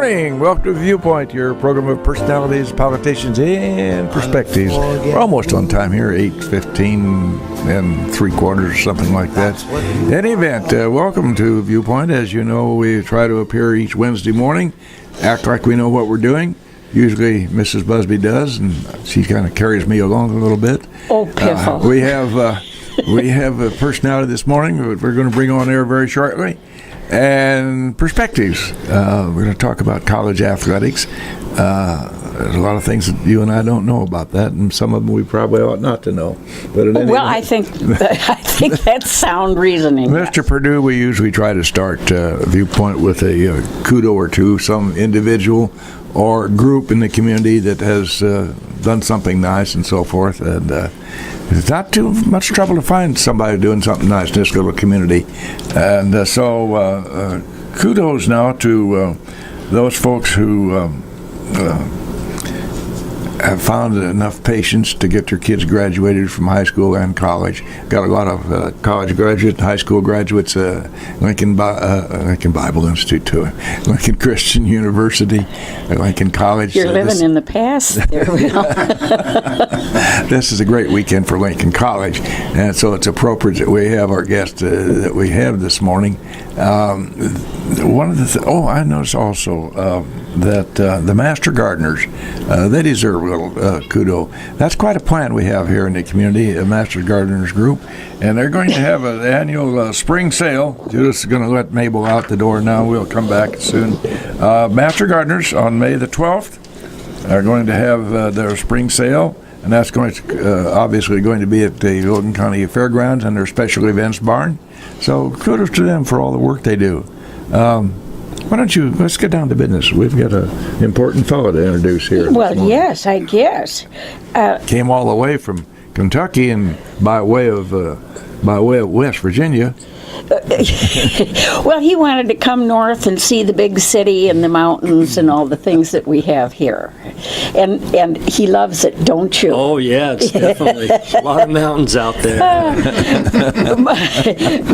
morning. Welcome to Viewpoint, your program of personalities, politicians, and perspectives. We're almost on time here, 8:15 and 3/4 or something like that. In any event, welcome to Viewpoint. As you know, we try to appear each Wednesday morning, act like we know what we're doing. Usually Mrs. Busby does, and she kind of carries me along a little bit. Oh, piffle. We have a personality this morning that we're going to bring on air very shortly. And perspectives. We're going to talk about college athletics. There's a lot of things that you and I don't know about that, and some of them we probably ought not to know. But I think that's sound reasoning. Mr. Perdue, we usually try to start Viewpoint with a kudo or two, some individual or group in the community that has done something nice and so forth. And it's not too much trouble to find somebody doing something nice in this little community. And so kudos now to those folks who have found enough patience to get their kids graduated from high school and college. Got a lot of college graduates, high school graduates, Lincoln Bible Institute too, Lincoln Christian University, Lincoln College. You're living in the past there, Will. This is a great weekend for Lincoln College, and so it's appropriate that we have our guest that we have this morning. One of the I noticed also that the Master Gardeners, they deserve a little kudo. That's quite a plan we have here in the community, a Master Gardeners group, and they're going to have an annual spring sale. Judith is going to let Mabel out the door now. We'll come back soon. Master Gardeners on May the 12th are going to have their spring sale, and that's going to obviously going to be at the Logan County Fairgrounds and their special events barn. So kudos to them for all the work they do. Why don't you, let's get down to business. We've got an important fellow to introduce here. Well, yes, I guess. Came all the way from Kentucky and by way of West Virginia. Well, he wanted to come north and see the big city and the mountains and all the things that we have here. And he loves it, don't you? Oh, yeah, it's definitely a lot of mountains out there.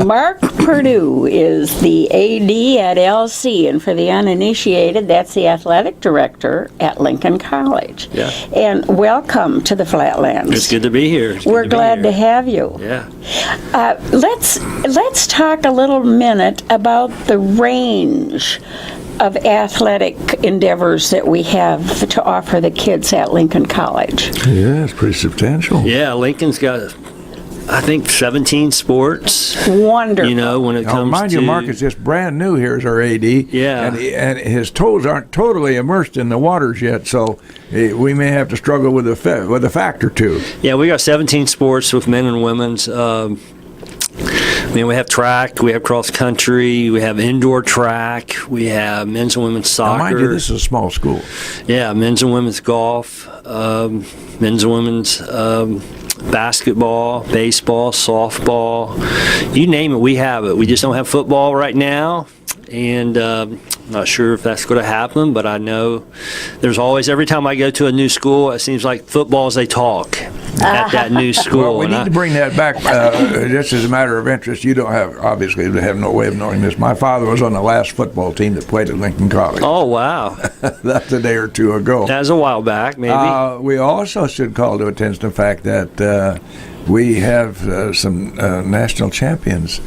Mark Perdue is the AD at LC, and for the uninitiated, that's the athletic director at Lincoln College. Yeah. And welcome to the Flatlands. It's good to be here. We're glad to have you. Yeah. Let's talk a little minute about the range of athletic endeavors that we have to offer the kids at Lincoln College. Yeah, it's pretty substantial. Yeah, Lincoln's got, I think, 17 sports. Wonderful. You know, when it comes mind to... you, Mark is just brand new here as our AD. Yeah. And his toes aren't totally immersed in the waters yet, so we may have to struggle with a fact or two. Yeah, we got 17 sports with men and women's. We have track, we have cross country, we have indoor track, we have men's and women's soccer. Now, mind you, this is a small school. Yeah, men's and women's golf, men's and women's basketball, baseball, softball. You name it, we have it. We just don't have football right now. And I'm not sure if that's going to happen, but I know there's always, every time I go to a new school, it seems like football is a talk at that new school. Well, we need to bring that back just as a matter of interest. You don't obviously have no way of knowing this. My father was on the last football team that played at Lincoln College. Oh, wow. That's a day or two ago. That was a while back, maybe. We also should call to attention the fact that we have some national champions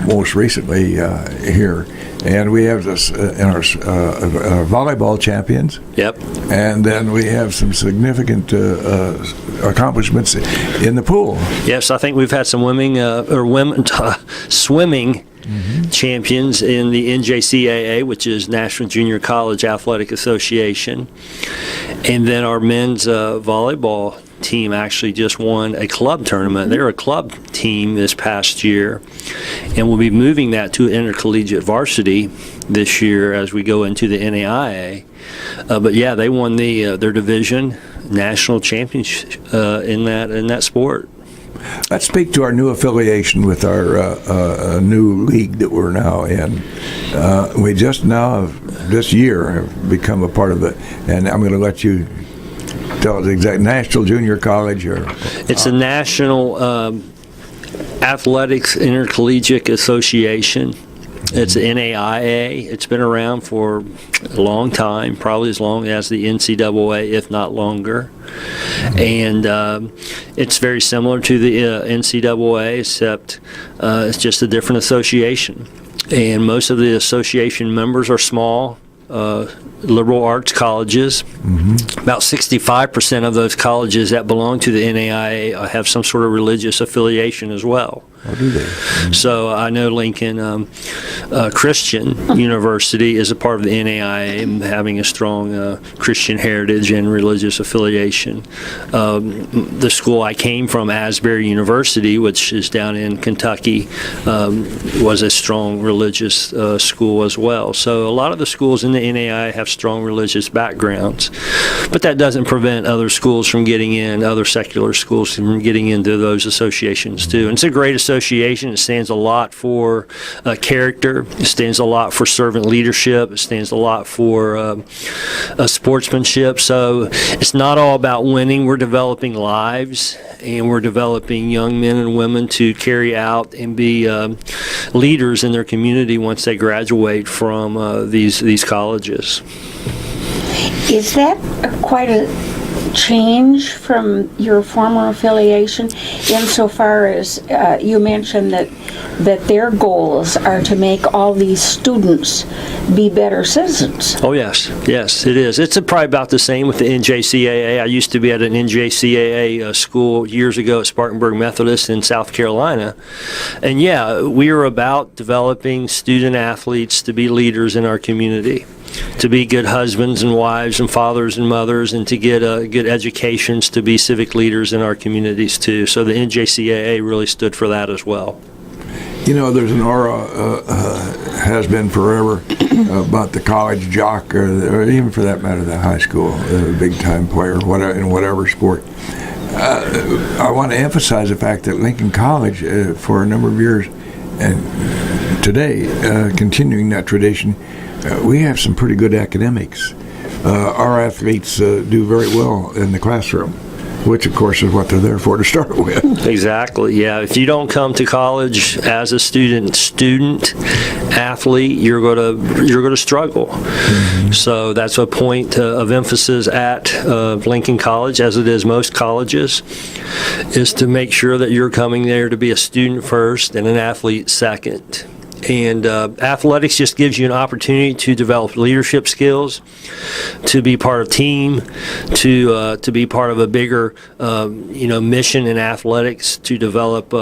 most recently here, and we have this in our volleyball champions. Yep. And then we have some significant accomplishments in the pool. Yes, I think we've had some swimming champions in the NJCAA, which is National Junior College Athletic Association, and then our men's volleyball team actually just won a club tournament. They're a club team this past year, and we'll be moving that to intercollegiate varsity this year as we go into the NAIA. But yeah, they won their division national championship in that sport. Let's speak to our new affiliation with our new league that we're now in. We just now, this year, have become a part of it, and I'm going to let you tell us the exact National Junior College. It's the National Athletics Intercollegiate Association. It's NAIA. It's been around for a long time, probably as long as the NCAA, if not longer. And it's very similar to the NCAA, except it's just a different association. And most of the association members are small liberal arts colleges. About 65% of those colleges that belong to the NAIA have some sort of religious affiliation as well. How do they? So I know Lincoln Christian University is a part of the NAIA, having a strong Christian heritage and religious affiliation. The school I came from, Asbury University, which is down in Kentucky, was a strong religious school as well. So a lot of the schools in the NAIA have strong religious backgrounds, but that doesn't prevent other schools from getting in, other secular schools from getting into those associations too. And it's a great association. It stands a lot for character. It stands a lot for servant leadership. It stands a lot for sportsmanship. So it's not all about winning. We're developing lives, and we're developing young men and women to carry out and be leaders in their community once they graduate from these colleges. Is that quite a change from your former affiliation, insofar as you mentioned that their goals are to make all these students be better citizens? Oh, yes, it is. It's probably about the same with the NJCAA. I used to be at an NJCAA school years ago at Spartanburg Methodist in South Carolina. And yeah, we are about developing student athletes to be leaders in our community, to be good husbands and wives and fathers and mothers, and to get good educations to be civic leaders in our communities too. So the NJCAA really stood for that as well. You know, there's an aura, has been forever, about the college jock, or even for that matter, the high school big-time player, whatever, in whatever sport. I want to emphasize the fact that Lincoln College, for a number of years, and today, continuing that tradition, we have some pretty good academics. Our athletes do very well in the classroom, which of course is what they're there for to start with. Exactly, yeah. If you don't come to college as a student athlete, you're going to struggle. So that's a point of emphasis at Lincoln College, as it is most colleges, is to make sure that you're coming there to be a student first and an athlete second. And athletics just gives you an opportunity to develop leadership skills, to be part of team, to be part of a bigger, mission in athletics, to develop,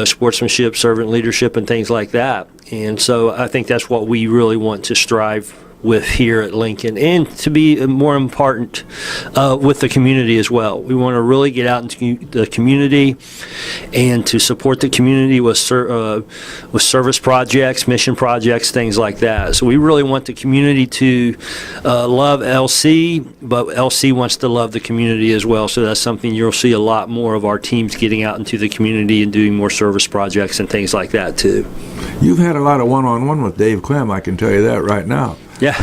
sportsmanship, servant leadership, and things like that. And so I think that's what we really want to strive with here at Lincoln, and to be more important with the community as well. We want to really get out into the community and to support the community with service projects, mission projects, things like that. So we really want the community to love LC, but LC wants to love the community as well. So that's something you'll see a lot more of our teams getting out into the community and doing more service projects and things like that too. You've had a lot of one-on-one with Dave Clem, I can tell you that right now. Yeah.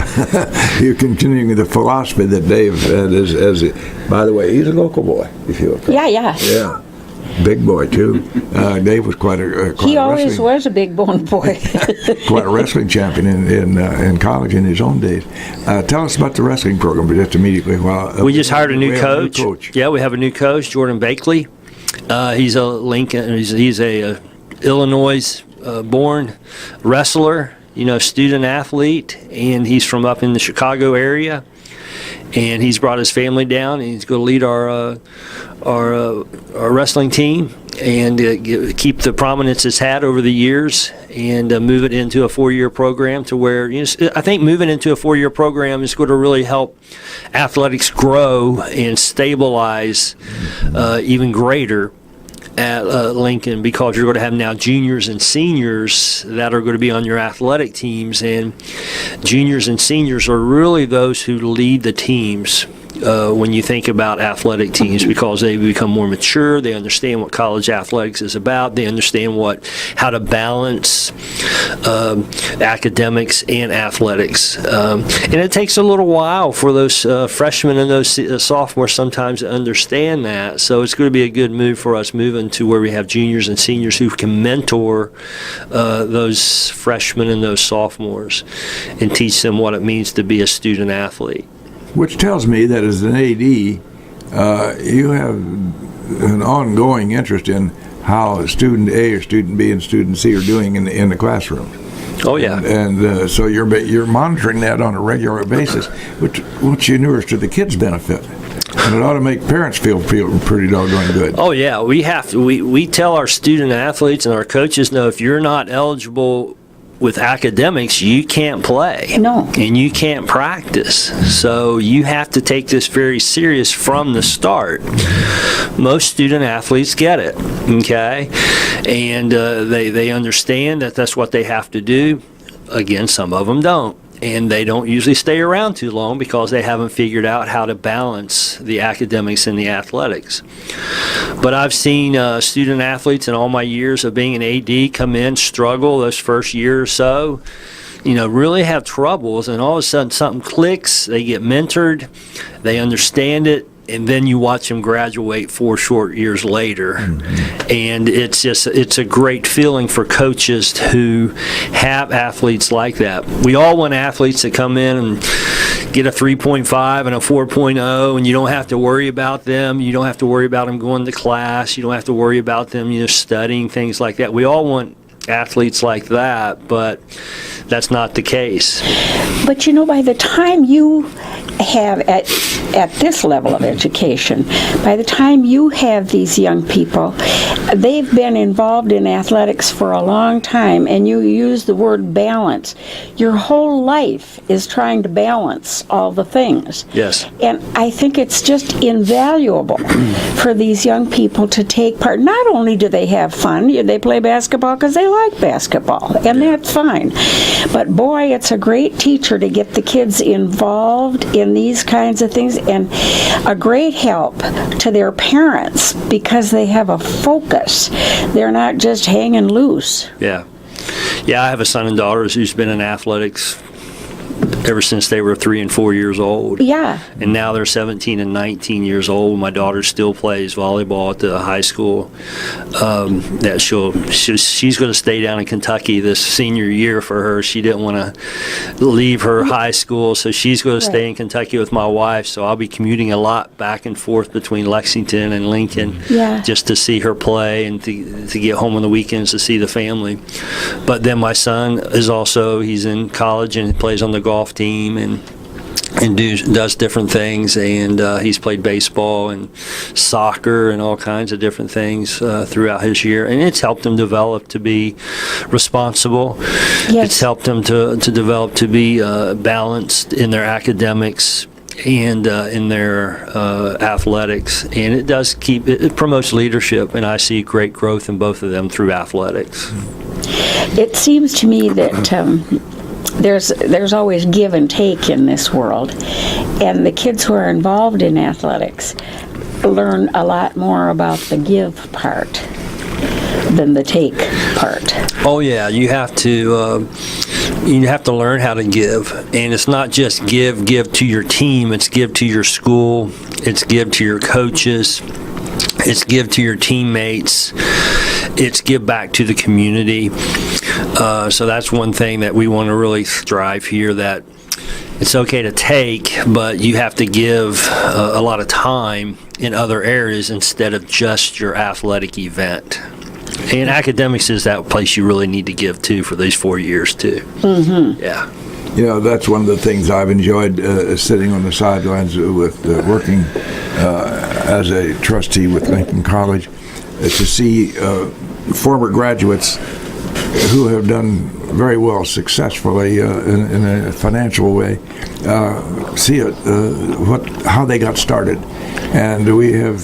You're continuing the philosophy that Dave had by the way, he's a local boy, if you will. Yeah. Yeah. Big boy, too. Dave was quite he always was a big bone boy. quite a wrestling champion in college in his own days. Tell us about the wrestling program just immediately. We just hired a new coach. Yeah, we have a new coach, Jordan Bakley. He's a Lincoln. He's a Illinois born wrestler, student athlete, and he's from up in the Chicago area. And he's brought his family down, and he's going to lead our wrestling team and keep the prominence it's had over the years, and move it into a 4-year program to where, I think moving into a 4-year program is going to really help athletics grow and stabilize even greater at Lincoln, because you're going to have now juniors and seniors that are going to be on your athletic teams, and juniors and seniors are really those who lead the teams when you think about athletic teams, because they become more mature. They understand what college athletics is about. They understand how to balance academics and athletics. And it takes a little while for those freshmen and those sophomores sometimes to understand that. So it's going to be a good move for us moving to where we have juniors and seniors who can mentor those freshmen and those sophomores and teach them what it means to be a student athlete. Which tells me that as an AD, you have an ongoing interest in how student A or student B and student C are doing in the classroom. Oh yeah, and so you're monitoring that on a regular basis, which inures to the kids' benefit, and it ought to make parents feel pretty doggone good. Oh yeah, we tell our student athletes and our coaches, know if you're not eligible with academics, you can't play. No. And you can't practice. So you have to take this very serious from the start. Most student athletes get it, okay? And they understand that that's what they have to do. Again, some of them don't. And they don't usually stay around too long because they haven't figured out how to balance the academics and the athletics. But I've seen student athletes in all my years of being an AD come in, struggle those first year or so, really have troubles, and all of a sudden something clicks, they get mentored, they understand it, and then you watch them graduate 4 short years later. Mm-hmm. And it's a great feeling for coaches who have athletes like that. We all want athletes that come in and get a 3.5 and a 4.0, and you don't have to worry about them. You don't have to worry about them going to class. You don't have to worry about them, studying, things like that. We all want athletes like that, but that's not the case. But by the time you have at this level of education, by the time you have these young people, they've been involved in athletics for a long time, and you use the word balance. Your whole life is trying to balance all the things. Yes. And I think it's just invaluable for these young people to take part. Not only do they have fun, they play basketball because they like basketball, and that's fine. But boy, it's a great teacher to get the kids involved in these kinds of things, and a great help to their parents because they have a focus. They're not just hanging loose. Yeah, I have a son and daughter who's been in athletics ever since they were 3 and 4 years old. Yeah. And now they're 17 and 19 years old. My daughter still plays volleyball at the high school. That she's going to stay down in Kentucky this senior year for her. She didn't want to leave her high school, so she's going to stay in Kentucky with my wife. So I'll be commuting a lot back and forth between Lexington and Lincoln just to see her play and to get home on the weekends to see the family. But then my son he's in college and plays on the golf team and does different things, and he's played baseball and soccer and all kinds of different things throughout his year, and it's helped him develop to be responsible. Yes. It's helped them to develop to be balanced in their academics and in their athletics, and it promotes leadership, and I see great growth in both of them through athletics. It seems to me that there's always give and take in this world, and the kids who are involved in athletics learn a lot more about the give part than the take part. Oh yeah, you have to learn how to give, and it's not just give to your team. It's give to your school. It's give to your coaches. It's give to your teammates. It's give back to the community. So that's one thing that we want to really strive here, that it's okay to take, but you have to give a lot of time in other areas instead of just your athletic event. And academics is that place you really need to give to for these 4 years too. Mm-hmm. Yeah. That's one of the things I've enjoyed sitting on the sidelines with working as a trustee with Lincoln College, to see former graduates who have done very well successfully in a financial way, see how they got started. And we have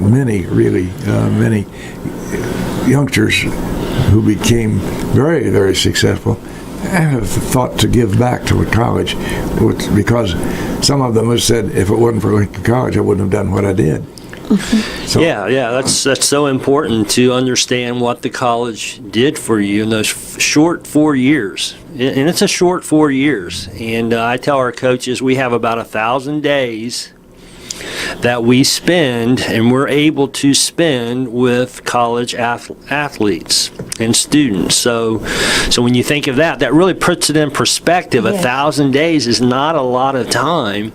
many youngsters who became very, very successful and have thought to give back to a college because some of them have said, if it wasn't for Lincoln College, I wouldn't have done what I did. So, Yeah, that's so important to understand what the college did for you in those short 4 years. And it's a short 4 years. And I tell our coaches we have about 1,000 days that we spend and we're able to spend with college athletes and students. So when you think of that, that really puts it in perspective. Yeah. 1,000 days is not a lot of time.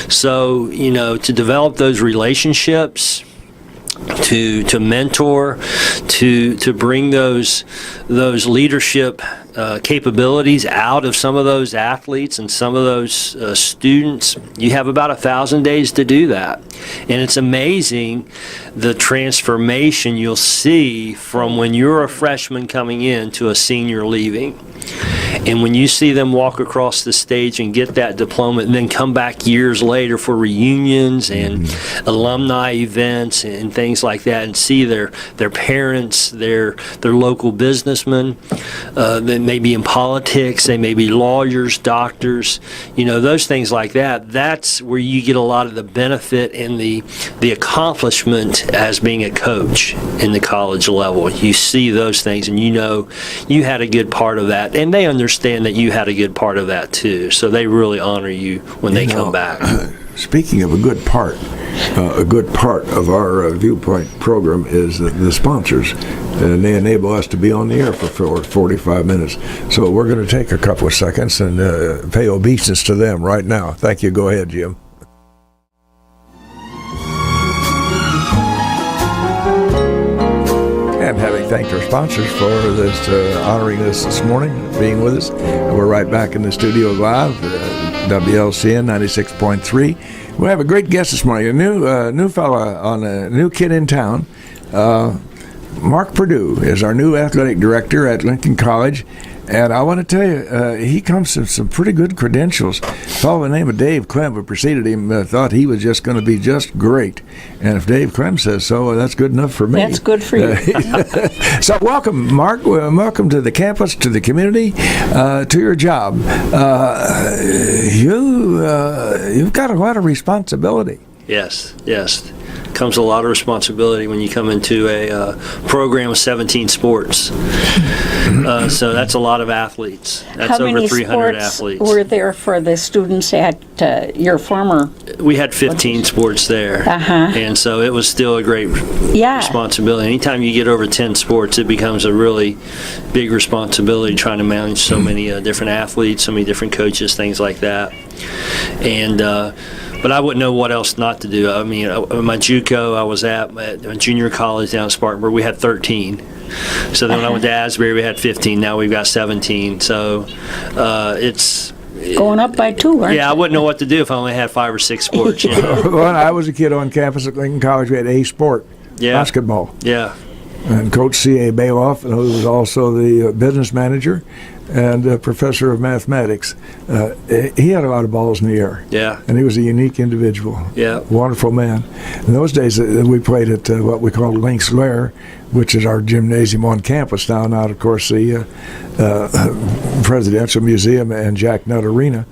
So, to develop those relationships, to mentor, to bring those leadership capabilities out of some of those athletes and some of those students, you have about 1,000 days to do that. And it's amazing the transformation you'll see from when you're a freshman coming in to a senior leaving. And when you see them walk across the stage and get that diploma and then come back years later for reunions and alumni events and things like that, and see their parents, their local businessmen, they may be in politics, they may be lawyers, doctors, those things like that. That's where you get a lot of the benefit and the accomplishment as being a coach in the college level. You see those things and you had a good part of that, and they understand that you had a good part of that too. So they really honor you when they come back. Speaking of a good part of our Viewpoint program is the sponsors, and they enable us to be on the air for 45 minutes. So we're going to take a couple of seconds and pay obeisance to them right now. Thank you. Go ahead, Jim. And having thanked our sponsors for this, honoring us this morning, being with us, we're right back in the studio live, WLCN 96.3. We have a great guest this morning, a new fella a new kid in town. Mark Perdue is our new athletic director at Lincoln College. And I want to tell you, he comes with some pretty good credentials. A fellow by the name of Dave Clem, who preceded him, thought he was just going to be just great. And if Dave Clem says so, that's good enough for me. That's good for you. So welcome, Mark. Welcome to the campus, to the community, to your job. You've got a lot of responsibility. Yes. Comes a lot of responsibility when you come into a program with 17 sports. So that's a lot of athletes. That's How over many 300 sports athletes. were there for the students at your former? We had 15 sports there. And so it was still a great responsibility. Anytime you get over 10 sports, it becomes a really big responsibility trying to manage so many different athletes, so many different coaches, things like that. And but I wouldn't know what else not to do. I mean, my JUCO I was at junior college down in Spartanburg, we had 13. So then when I went to Asbury, we had 15. Now we've got 17. So it's going up by 2, aren't I wouldn't know what to do if I only had 5 or 6 sports. When I was a kid on campus at Lincoln College, we had a sport, basketball. Yeah. And Coach C.A. Bailoff, who was also the business manager and professor of mathematics, he had a lot of balls in the air. Yeah. And he was a unique individual. Yeah. Wonderful man. In those days, we played at what we called Links Lair, which is our gymnasium on campus now. Now, of course, the Presidential Museum and Jack Nutt Arena.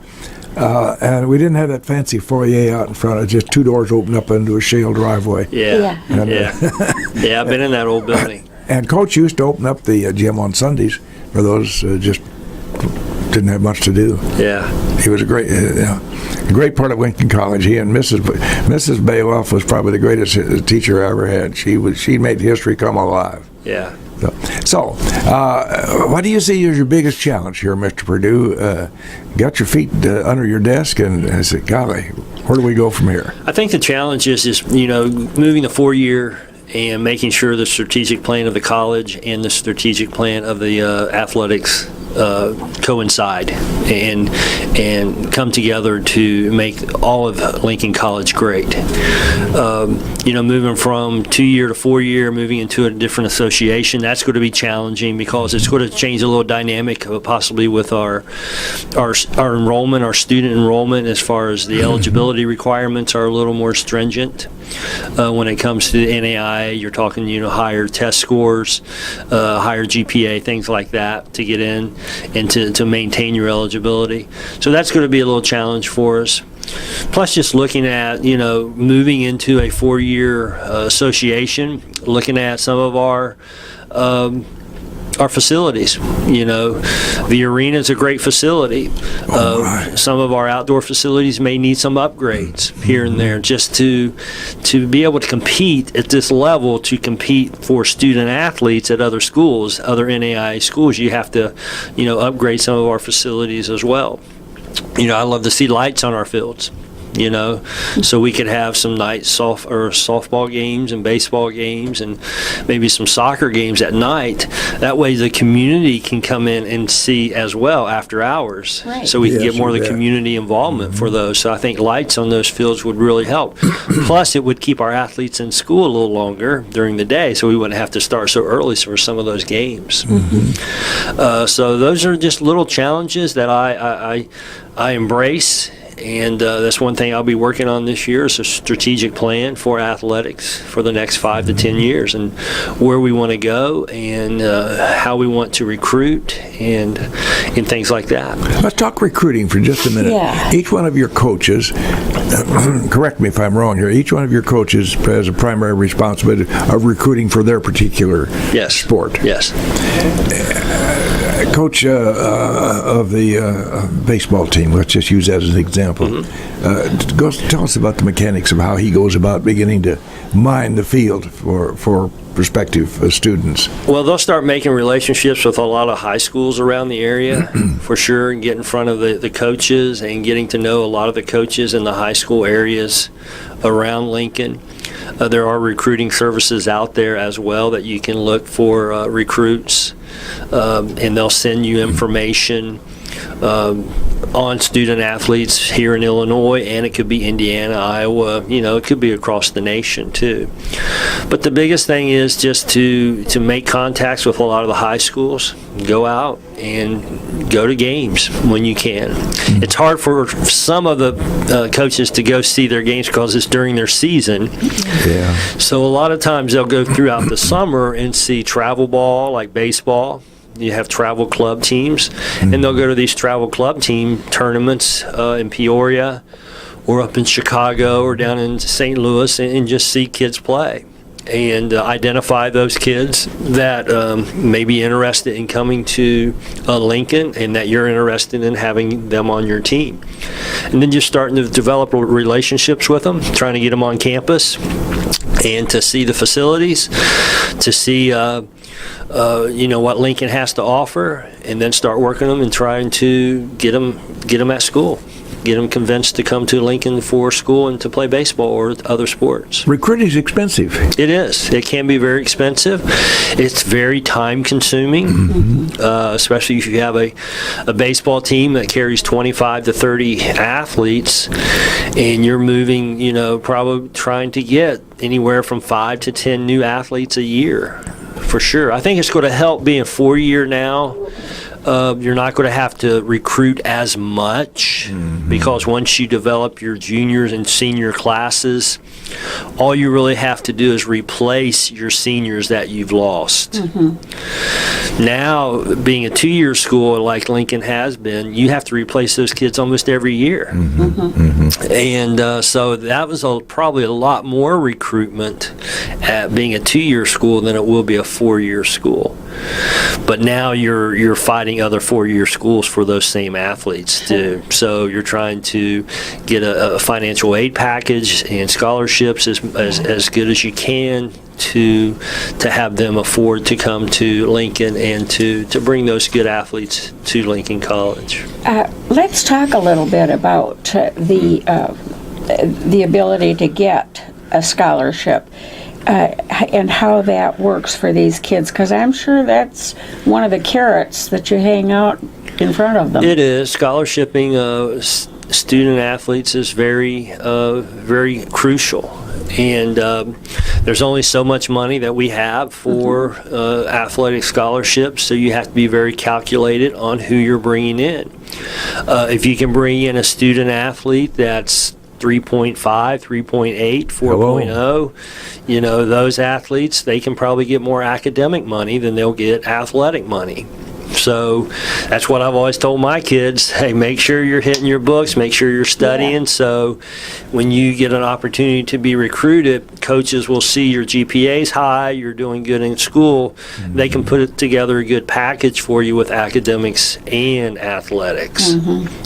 And we didn't have that fancy foyer out in front. Just 2 doors open up into a shale driveway. Yeah. I've been in that old building. And Coach used to open up the gym on Sundays for those just didn't have much to do. Yeah. He was a great part of Lincoln College. He and Mrs. Bailoff was probably the greatest teacher I ever had. She made history come alive. Yeah. So, what do you see as your biggest challenge here, Mr. Perdue? Got your feet under your desk, and I said, golly, where do we go from here? I think the challenge is moving the 4-year and making sure the strategic plan of the college and the strategic plan of the athletics coincide and come together to make all of Lincoln College great. Moving from 2-year to 4-year, moving into a different association, that's going to be challenging because it's going to change a little dynamic possibly with our enrollment, our student enrollment, as far as the eligibility requirements are a little more stringent. When it comes to the NAI, you're talking, higher test scores, higher GPA, things like that to get in and to maintain your eligibility. So that's going to be a little challenge for us. Plus, just looking at, moving into a 4-year association, looking at some of our facilities. The arena is a great facility. Right. Some of our outdoor facilities may need some upgrades here and there, just to be able to compete at this level, to compete for student athletes at other schools, other NAIA schools. You have to, upgrade some of our facilities as well. I love to see lights on our fields. So we could have some night softball games and baseball games and maybe some soccer games at night. That way the community can come in and see as well after hours. Right. So we can Yes, get more of you the bet. community involvement for those. So I think lights on those fields would really help. Plus, it would keep our athletes in school a little longer during the day, so we wouldn't have to start so early for some of those games. So those are just little challenges that I embrace. And that's one thing I'll be working on this year, is a strategic plan for athletics for the next 5 to 10 years, and where we want to go, and how we want to recruit, and things like that. Let's talk recruiting for just a minute. Yeah. Each one of your coaches, correct me if I'm wrong here, each one of your coaches has a primary responsibility of recruiting for their particular Yes. sport. Yes. Coach of the baseball team, let's just use that as an example. Tell us about the mechanics of how he goes about beginning to mine the field for prospective students. Well, they'll start making relationships with a lot of high schools around the area, for sure, and get in front of the coaches and getting to know a lot of the coaches in the high school areas around Lincoln. There are recruiting services out there as well that you can look for recruits, and they'll send you information on student athletes here in Illinois, and it could be Indiana, Iowa, it could be across the nation too. But the biggest thing is just to make contacts with a lot of the high schools, go out and go to games when you can. It's hard for some of the coaches to go see their games because it's during their season. Yeah. So a lot of times they'll go throughout the summer and see travel ball, like baseball. You have travel club teams, and they'll go to these travel club team tournaments in Peoria or up in Chicago or down in St. Louis, and just see kids play, and identify those kids that may be interested in coming to Lincoln, and that you're interested in having them on your team. And then just starting to develop relationships with them, trying to get them on campus, and to see the facilities, to see what Lincoln has to offer, and then start working them and trying to get them at school, get them convinced to come to Lincoln for school and to play baseball or other sports. Recruiting is expensive. It is. It can be very expensive. It's very time consuming, especially if you have a baseball team that carries 25 to 30 athletes, and you're moving, probably trying to get anywhere from 5 to 10 new athletes a year. For sure. I think it's going to help being 4-year now. You're not going to have to recruit as much, because once you develop your juniors and senior classes, all you really have to do is replace your seniors that you've lost. Now, being a 2-year school like Lincoln has been, you have to replace those kids almost every year. And so that was probably a lot more recruitment at being a 2-year school than it will be a 4-year school. But now you're fighting other 4-year schools for those same athletes too. So you're trying to get a financial aid package and scholarships as good as you can to have them afford to come to Lincoln and to bring those good athletes to Lincoln College. Let's talk a little bit about the ability to get a scholarship. And how that works for these kids, because I'm sure that's one of the carrots that you hang out in front of them. It is. Scholarshiping student athletes is very, very crucial. And there's only so much money that we have for athletic scholarships, so you have to be very calculated on who you're bringing in. If you can bring in a student athlete that's 3.5, 3.8, 4.0, those athletes, they can probably get more academic money than they'll get athletic money. So that's what I've always told my kids. Hey, make sure you're hitting your books, make sure you're studying. Yeah. So when you get an opportunity to be recruited, coaches will see your GPA's high, you're doing good in school. They can put it together a good package for you with academics and athletics.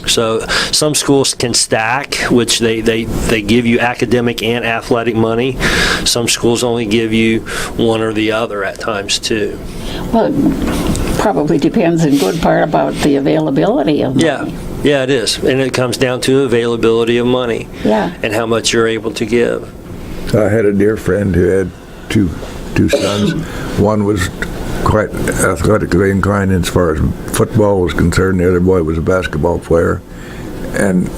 So some schools can stack, which they give you academic and athletic money. Some schools only give you one or the other at times too. Well, it probably depends in good part about the availability of money. Yeah, it is. And it comes down to availability of money Yeah. and how much you're able to give. I had a dear friend who had two sons. One was quite athletically inclined as far as football was concerned. The other boy was a basketball player. And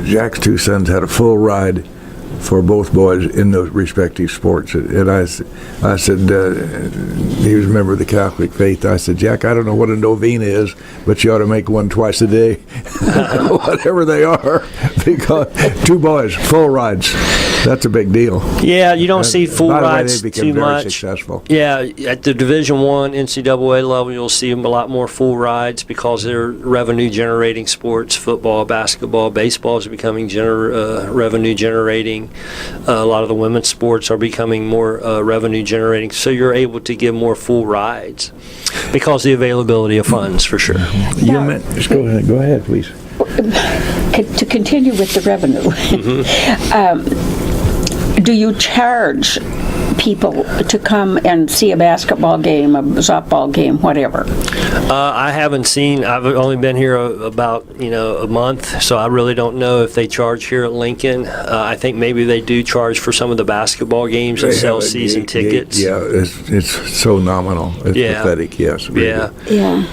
Jack's two sons had a full ride for both boys in those respective sports. And I said, he was a member of the Catholic faith. I said, Jack, I don't know what a novena is, but you ought to make one twice a day, whatever they are, because two boys, full rides. That's a big deal. Yeah, you don't see full By the way, rides they became too very much. successful. Yeah, at the Division I NCAA level, you'll see a lot more full rides because they're revenue-generating sports. Football, basketball, baseball is becoming revenue-generating. A lot of the women's sports are becoming more revenue-generating, so you're able to give more full rides because of the availability of funds, for sure. Just go ahead, please. To continue with the revenue, do you charge people to come and see a basketball game, a softball game, whatever? I haven't seen. I've only been here about a month, so I really don't know if they charge here at Lincoln. I think maybe they do charge for some of the basketball games and sell season tickets. Yeah, it's so nominal. It's pathetic. Yes. Really. Yeah.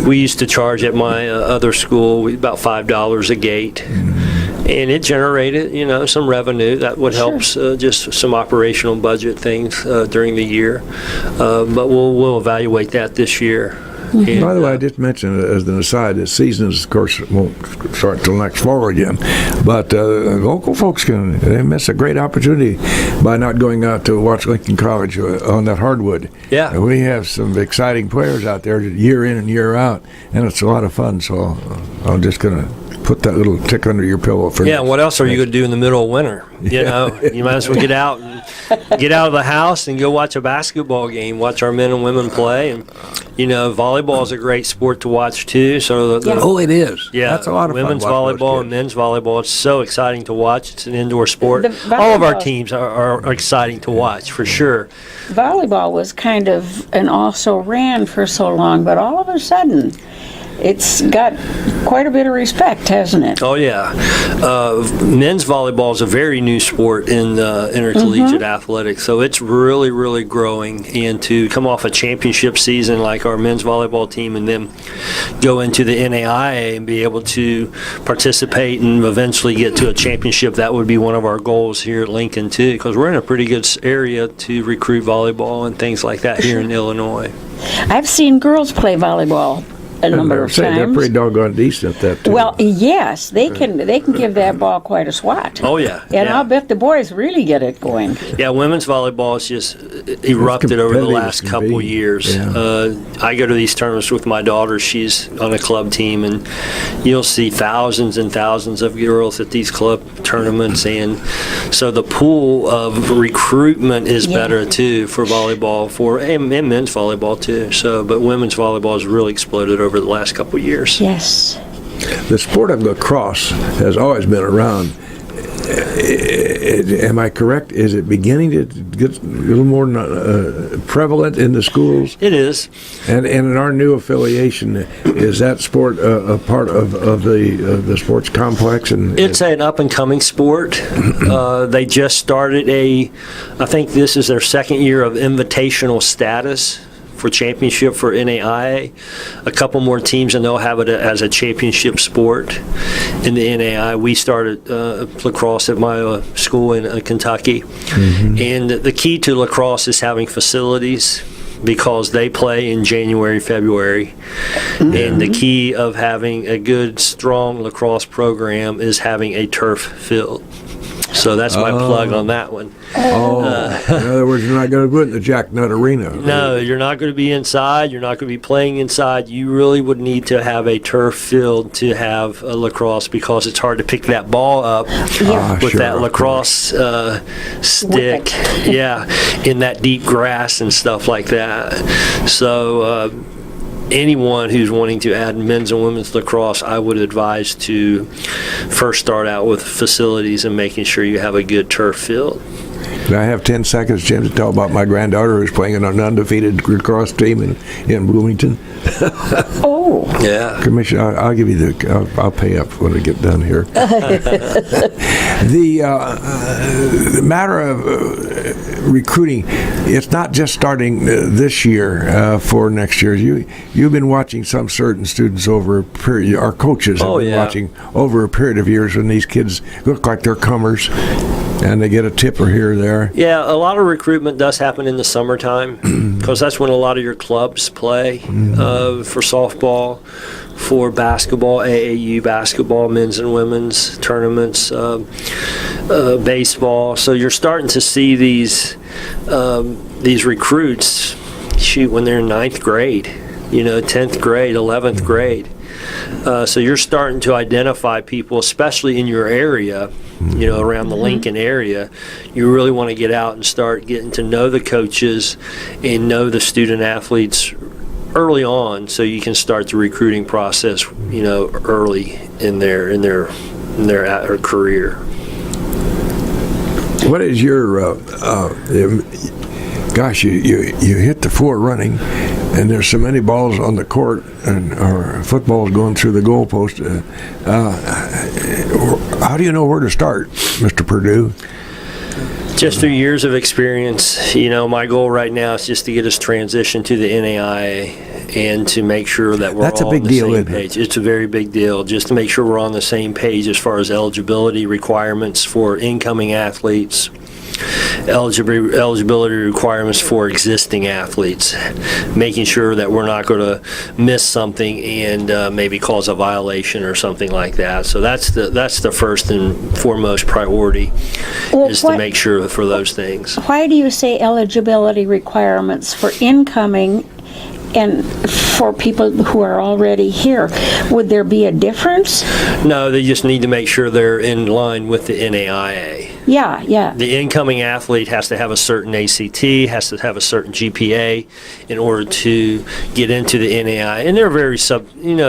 We used to charge at my other school about $5 a gate. And it generated, some revenue that would help just some operational budget things during the year. But we'll evaluate that this year. And, by the way, I just mentioned as an aside, the seasons, of course, won't start till next fall again. But local folks they miss a great opportunity by not going out to watch Lincoln College on that hardwood. Yeah. And we have some exciting players out there year in and year out, and it's a lot of fun. So I'm just going to put that little tick under your pillow for Yeah, what else are you going to do in the middle of winter? You might as well get out of the house and go watch a basketball game, watch our men and women play. And, volleyball is a great sport to watch, too. So it is. Yeah, that's a lot of fun. Women's volleyball and men's volleyball. It's so exciting to watch. It's an indoor sport. All of our teams are exciting to watch, for sure. Volleyball was kind of an also ran for so long, but all of a sudden, it's got quite a bit of respect, hasn't it? Oh, yeah. Men's volleyball is a very new sport in intercollegiate athletics, so it's really, really growing. And to come off a championship season like our men's volleyball team and then go into the NAIA and be able to participate and eventually get to a championship, that would be one of our goals here at Lincoln, too, because we're in a pretty good area to recruit volleyball and things like that here in Illinois. I've seen girls play volleyball a number of times. They're pretty doggone decent at that, too. Well, yes, they can give that ball quite a swat. Oh, yeah. And I'll bet the boys really get it going. Yeah, women's volleyball has just erupted over the last couple years. Yeah. I go to these tournaments with my daughter. She's on a club team, and you'll see thousands and thousands of girls at these club tournaments. And so the pool of recruitment is better, too, for volleyball, and men's volleyball, too. But women's volleyball has really exploded over the last couple years. Yes. The sport of lacrosse has always been around. Am I correct? Is it beginning to get a little more prevalent in the schools? It is. And in our new affiliation, is that sport a part of the sports complex? And it's an up-and-coming sport. They just started I think this is their second year of invitational status for championship for NAIA. A couple more teams, and they'll have it as a championship sport in the NAIA. We started lacrosse at my school in Kentucky. And the key to lacrosse is having facilities, because they play in January, February. And the key of having a good, strong lacrosse program is having a turf field. So that's my plug on that one. Oh, in other words, you're not going to put in the Jack Nut Arena. No, you're not going to be inside. You're not going to be playing inside. You really would need to have a turf field to have a lacrosse, because it's hard to pick that ball up with sure, that lacrosse stick. Yeah, in that deep grass and stuff like that. So anyone who's wanting to add men's and women's lacrosse, I would advise to first start out with facilities and making sure you have a good turf field. I have 10 seconds, Jim, to tell about my granddaughter who's playing in an undefeated lacrosse team in Bloomington. Oh. Yeah. Commissioner, I'll give you I'll pay up when I get done here. The matter of recruiting, it's not just starting this year for next year. You've been watching some certain students over a period, our coaches have been watching over a period of years when these kids look like they're comers and they get a tipper here or there. Yeah, a lot of recruitment does happen in the summertime because that's when a lot of your clubs play for softball, for basketball, AAU basketball, men's and women's tournaments, baseball. So you're starting to see these recruits shoot when they're in 9th grade, 10th grade, 11th grade. So you're starting to identify people, especially in your area, around the Lincoln area. You really want to get out and start getting to know the coaches and know the student athletes early on, so you can start the recruiting process, early in their career. What is your gosh, you hit the floor running, and there's so many balls on the court, and or footballs going through the goalpost. How do you know where to start, Mr. Perdue? Just through years of experience. My goal right now is just to get us transitioned to the NAIA and to make sure that we're all on the same page. It's a very big deal, just to make sure we're on the same page as far as eligibility requirements for incoming athletes, eligibility requirements for existing athletes, making sure that we're not going to miss something and maybe cause a violation or something like that. So that's the first and foremost priority, is to make sure for those things. Why do you say eligibility requirements for incoming and for people who are already here? Would there be a difference? No, they just need to make sure they're in line with the NAIA. Yeah. The incoming athlete has to have a certain ACT, has to have a certain GPA in order to get into the NAIA. And they're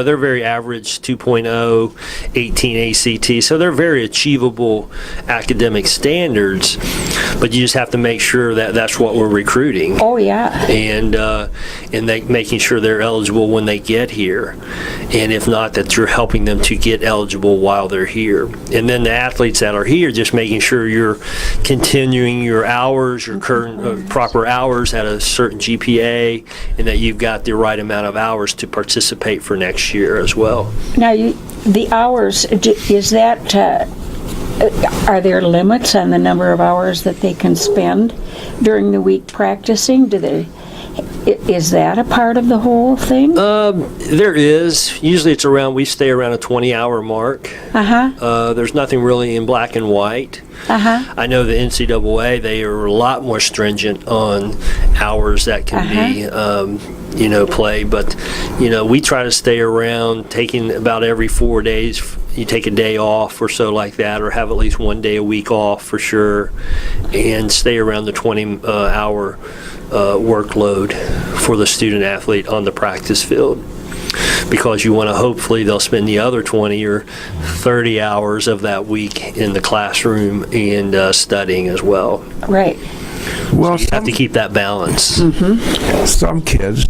they're very average, 2.0, 18 ACT. So they're very achievable academic standards, but you just have to make sure that that's what we're recruiting. Oh, yeah. And making sure they're eligible when they get here. And if not, that you're helping them to get eligible while they're here. And then the athletes that are here, just making sure you're continuing your hours, your current proper hours at a certain GPA, and that you've got the right amount of hours to participate for next year as well. Now, the hours, is that, are there limits on the number of hours that they can spend during the week practicing? Is that a part of the whole thing? There is. Usually we stay around a 20-hour mark. There's nothing really in black and white. I know the NCAA, they are a lot more stringent on hours that can be, play. But, we try to stay around, taking about every 4 days. You take a day off or so like that, or have at least 1 day a week off for sure, and stay around the 20-hour workload for the student athlete on the practice field, because you want to hopefully they'll spend the other 20 or 30 hours of that week in the classroom and studying as well. Right. Well, so you have to keep that balance. Some kids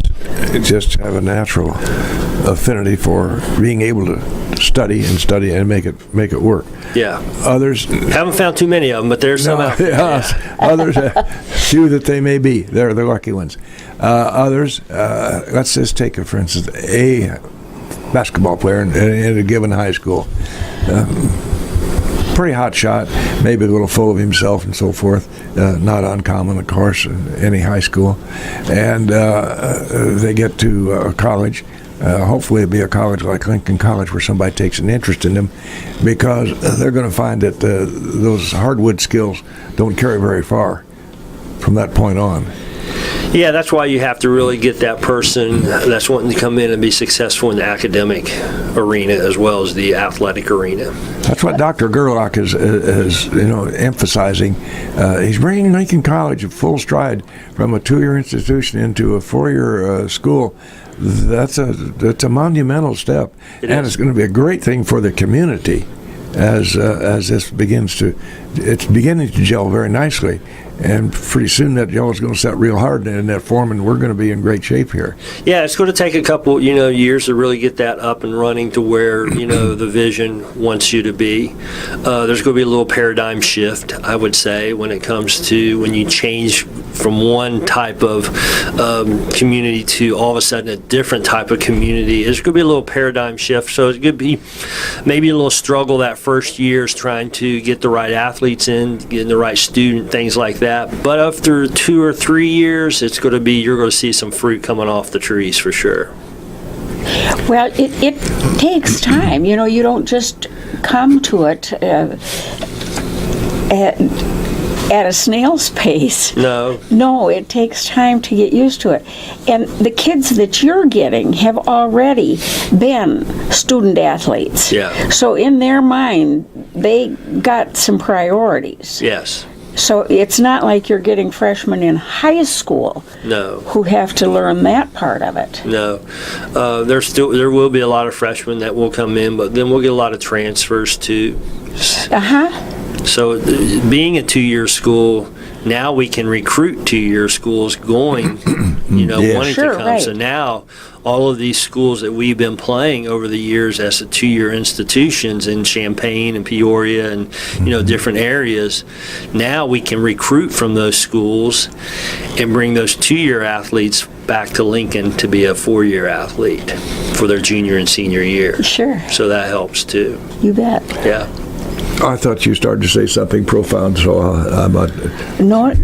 just have a natural affinity for being able to study and make it work. Yeah. Others haven't found too many of them, but there's some out there. Others, few that they may be, they're the lucky ones. Others, let's just take for instance a basketball player in a given high school. pretty hot shot, maybe a little full of himself and so forth. Not uncommon, of course, in any high school. And they get to college. Hopefully it'll be a college like Lincoln College where somebody takes an interest in them, because they're going to find that those hardwood skills don't carry very far from that point on. Yeah, that's why you have to really get that person that's wanting to come in and be successful in the academic arena as well as the athletic arena. That's what Dr. Gerlach is emphasizing. He's bringing Lincoln College at full stride from a 2-year institution into a 4-year school. That's a monumental step, and it's going to be a great thing for the community as this it's beginning to gel very nicely. And pretty soon that gel is going to set real hard in that form, and we're going to be in great shape here. Yeah, it's going to take a couple, years to really get that up and running to where, the vision wants you to be. There's going to be a little paradigm shift, I would say, when it comes to when you change from one type of community to all of a sudden a different type of community. There's going to be a little paradigm shift. So it's going to be maybe a little struggle that first year is trying to get the right athletes in, getting the right student, things like that. But after 2 or 3 years, you're going to see some fruit coming off the trees for sure. Well, it takes time. You don't just come to it at a snail's pace. No, it takes time to get used to it. And the kids that you're getting have already been student athletes. Yeah. So in their mind, they got some priorities. Yes. So it's not like you're getting freshmen in high school who have to learn that part of it. No. There will be a lot of freshmen that will come in, but then we'll get a lot of transfers too. So being a 2-year school, now we can recruit 2-year schools going, wanting to come. Right. So now all of these schools that we've been playing over the years as a 2-year institutions in Champaign and Peoria and, different areas, now we can recruit from those schools and bring those 2-year athletes back to Lincoln to be a 4-year athlete for their junior and senior year. Sure. So that helps too. You bet. Yeah. I thought you started to say something profound, so I'm not. Nor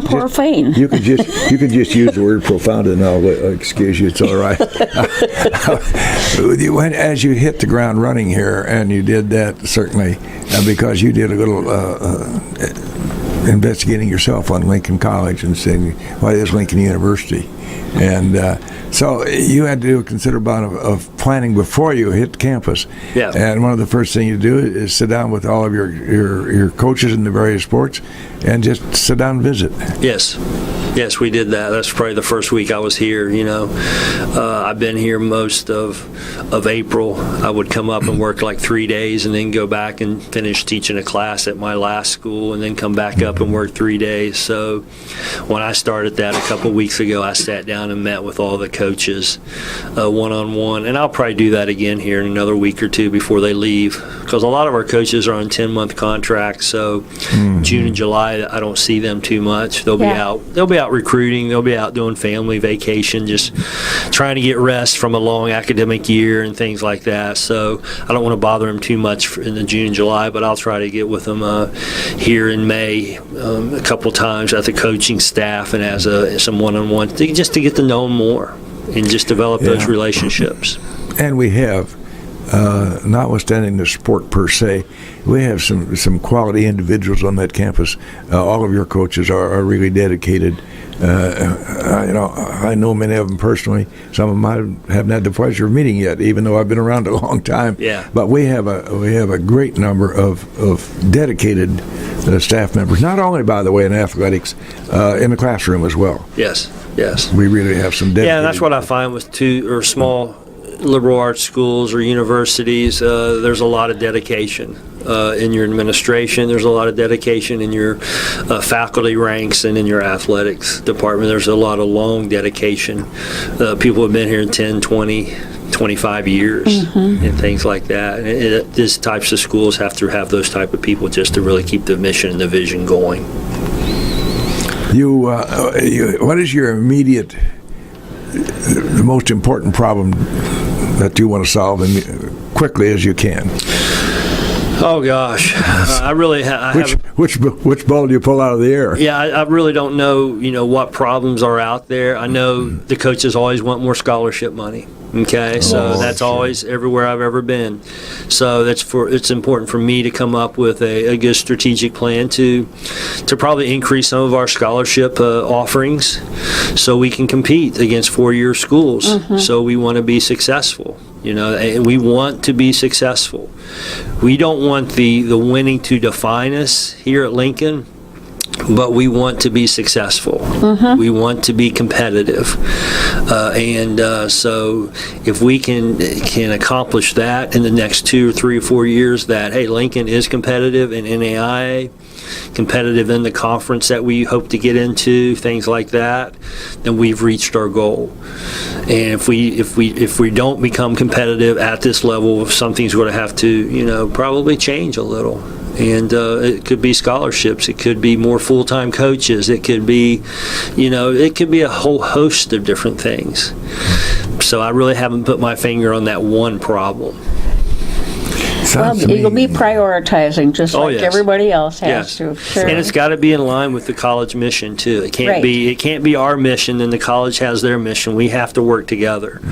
profane. You could just use the word profound, and I'll excuse you. It's all right. As you hit the ground running here, and you did that certainly because you did a little investigating yourself on Lincoln College and saying, why is Lincoln University? And so you had to do a considerable amount of planning before you hit campus. Yeah. And one of the first things you do is sit down with all of your coaches in the various sports and just sit down and visit. Yes, we did that. That's probably the first week I was here. I've been here most of April. I would come up and work like 3 days and then go back and finish teaching a class at my last school and then come back up and work 3 days. So when I started that a couple weeks ago, I sat down and met with all the coaches one-on-one, and I'll probably do that again here in another week or two before they leave, because a lot of our coaches are on 10-month contracts. So June and July, I don't see them too much. They'll be out recruiting, they'll be out doing family vacation, just trying to get rest from a long academic year and things like that. So I don't want to bother them too much in the June and July, but I'll try to get with them here in May a couple times at the coaching staff and as some one-on-one, just to get to know them more and just develop those relationships. And we have, notwithstanding the sport per se, we have some quality individuals on that campus. All of your coaches are really dedicated. I know many of them personally. Some of them I haven't had the pleasure of meeting yet, even though I've been around a long time. Yeah. But we have a great number of dedicated staff members. Not only, by the way, in athletics, in the classroom as well. Yes. We really have some dedicated. Yeah, and that's what I find with small liberal arts schools or universities. There's a lot of dedication in your administration. There's a lot of dedication in your faculty ranks and in your athletics department. There's a lot of long dedication. People have been here 10, 20, 25 years and things like that. And these types of schools have to have those type of people just to really keep the mission and the vision going. What is your immediate, the most important problem that you want to solve quickly as you can? Oh gosh, I really I have. Which ball do you pull out of the air? Yeah, I really don't know, what problems are out there. I know the coaches always want more scholarship money. Okay, so that's sure. always everywhere I've ever been. So it's important for me to come up with a good strategic plan to probably increase some of our scholarship offerings, so we can compete against four-year schools. So we want to be successful. And we want to be successful. We don't want the winning to define us here at Lincoln, but we want to be successful. We want to be competitive. So if we can accomplish that in the next 2 or 3 or 4 years, that, hey, Lincoln is competitive in NAIA, competitive in the conference that we hope to get into, things like that, then we've reached our goal. And if we don't become competitive at this level, something's going to have to, probably change a little. And it could be scholarships, it could be more full-time coaches, it could be, it could be a whole host of different things. So I really haven't put my finger on that one problem. Well, you'll be prioritizing just like yes. everybody else has Yes. to. Sure. And it's got to be in line with the college mission too. It can't be our mission and the college has their mission. We have to work together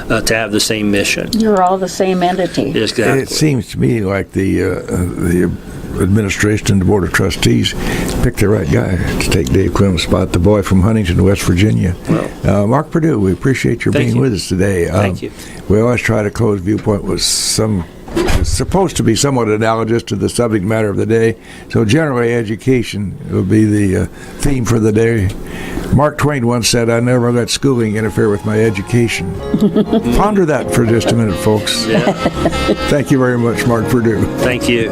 to have the same mission. You're all the same entity. Exactly. It seems to me like the administration and the Board of Trustees picked the right guy to take Dave Clem's spot, the boy from Huntington, West Virginia. Mark Perdue, we appreciate your being with us today. Thank you. We always try to close Viewpoint with it's supposed to be somewhat analogous to the subject matter of the day. So generally, education will be the theme for the day. Mark Twain once said, "I never let schooling interfere with my education." Ponder that for just a minute, folks. Yeah. Thank you very much, Mark Perdue. Thank you.